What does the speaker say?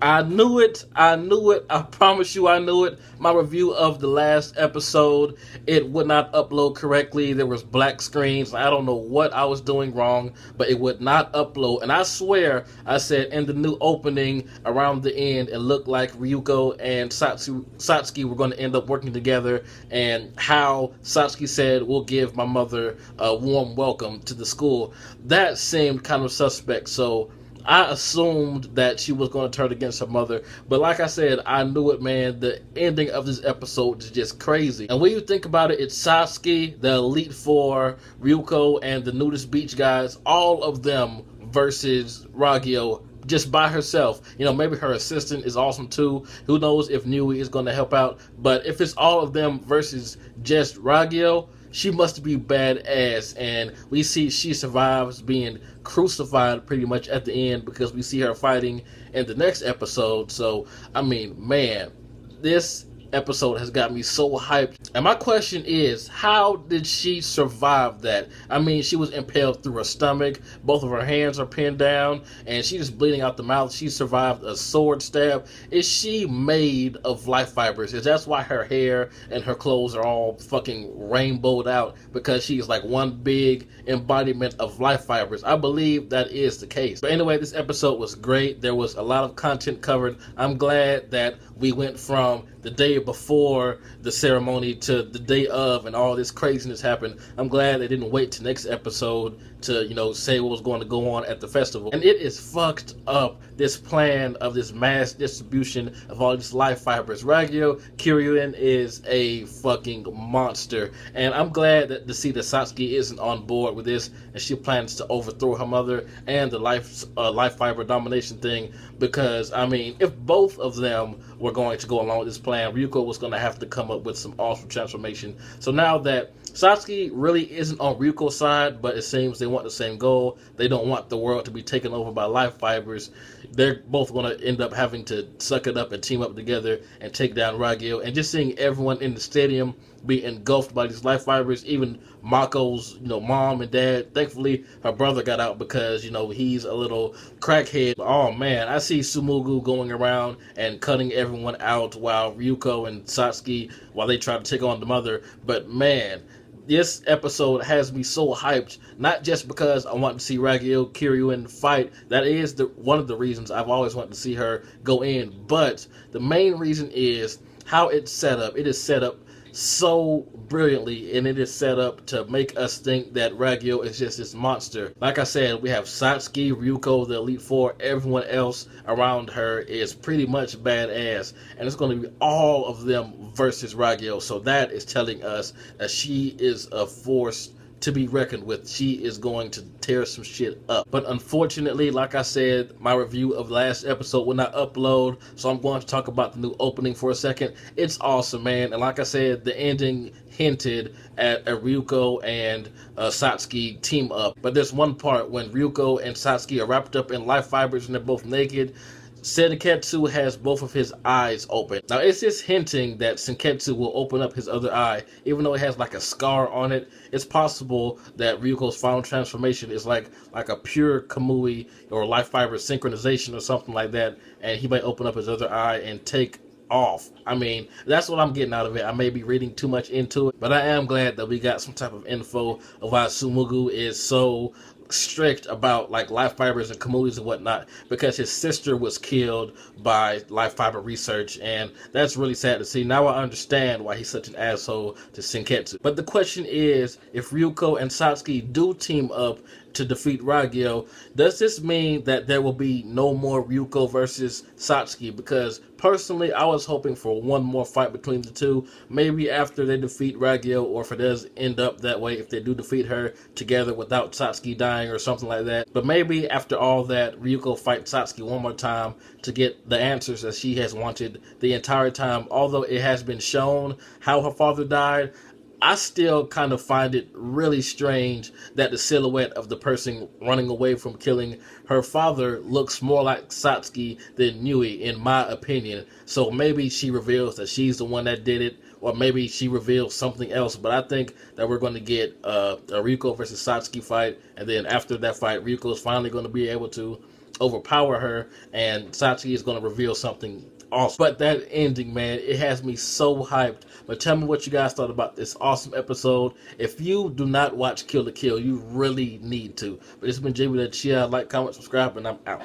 I knew it. I knew it. I promise you I knew it. My review of the last episode, it would not upload correctly. There was black screens. I don't know what I was doing wrong, but it would not upload. And I swear, I said in the new opening around the end, it looked like Ryuko and Satsuki were going to end up working together, and how Satsuki said, we'll give my mother a warm welcome to the school. That seemed kind of suspect, so I assumed that she was going to turn against her mother, but like I said, I knew it, man. The ending of this episode is just crazy. And when you think about it, it's Satsuki, the Elite Four, Ryuko, and the Nudist Beach guys, all of them versus Ragyo just by herself. You know, maybe her assistant is awesome too. Who knows if Nui is going to help out, but if it's all of them versus just Ragyo, she must be badass, and we see she survives being crucified pretty much at the end, because we see her fighting in the next episode. So, I mean, man, this episode has got me so hyped. And my question is, how did she survive that? I mean, she was impaled through her stomach, both of her hands are pinned down, and she's just bleeding out the mouth. She survived a sword stab. Is she made of life fibers? Is that why her hair and her clothes are all fucking rainbowed out? Because she's like one big embodiment of life fibers. I believe that is the case. But anyway, this episode was great. There was a lot of content covered. I'm glad that we went from the day before the ceremony to the day of, and all this craziness happened. I'm glad they didn't wait to next episode to, you know, say what was going to go on at the festival. And it is fucked up, this plan of this mass distribution of all these life fibers. Ragyo Kiryuin is a fucking monster, and I'm glad to see that Satsuki isn't on board with this, and she plans to overthrow her mother and the life fiber domination thing. Because, I mean, if both of them were going to go along with this plan, Ryuko was going to have to come up with some awesome transformation. So now that Satsuki really isn't on Ryuko's side, but it seems they want the same goal. They don't want the world to be taken over by life fibers. They're both going to end up having to suck it up and team up together and take down Ragyo. And just seeing everyone in the stadium be engulfed by these life fibers, even Mako's, you know, mom and dad. Thankfully, her brother got out because, you know, he's a little crackhead. Oh man, I see Tsumugu going around and cutting everyone out while Ryuko and Satsuki, while they try to take on the mother. But man, this episode has me so hyped, not just because I want to see Ragyo Kiryuin fight. That is one of the reasons I've always wanted to see her go in, but the main reason is how it's set up. It is set up so brilliantly, and it is set up to make us think that Ragyo is just this monster. Like I said, we have Satsuki, Ryuko, the Elite Four. Everyone else around her is pretty much badass, and it's going to be all of them versus Ragyo. So that is telling us that she is a force to be reckoned with. She is going to tear some shit up. But unfortunately, like I said, my review of last episode will not upload, so I'm going to talk about the new opening for a second. It's awesome, man. And like I said, the ending hinted at a Ryuko and Satsuki team up. But there's one part when Ryuko and Satsuki are wrapped up in life fibers and they're both naked. Senketsu has both of his eyes open. Now, it's just hinting that Senketsu will open up his other eye, even though it has like a scar on it. It's possible that Ryuko's final transformation is like a pure Kamui or life fiber synchronization or something like that, and he might open up his other eye and take off. I mean, that's what I'm getting out of it. I may be reading too much into it, but I am glad that we got some type of info of why Tsumugu is so strict about like life fibers and kamuis and whatnot, because his sister was killed by life fiber research, and that's really sad to see. Now I understand why he's such an asshole to Senketsu. But the question is, if Ryuko and Satsuki do team up to defeat Ragyo, does this mean that there will be no more Ryuko versus Satsuki? Because personally, I was hoping for one more fight between the two, maybe after they defeat Ragyo, or if it does end up that way, if they do defeat her together without Satsuki dying or something like that. But maybe after all that, Ryuko fights Satsuki one more time to get the answers that she has wanted the entire time. Although it has been shown how her father died, I still kind of find it really strange that the silhouette of the person running away from killing her father looks more like Satsuki than Nui, in my opinion. So maybe she reveals that she's the one that did it, or maybe she reveals something else. But I think that we're going to get a Ryuko versus Satsuki fight, and then after that fight, Ryuko is finally going to be able to overpower her, and Satsuki is going to reveal something awesome. But that ending, man, it has me so hyped. But tell me what you guys thought about this awesome episode. If you do not watch Kill la Kill, you really need to. But it's been JB the Chia. Like, comment, subscribe, and I'm out.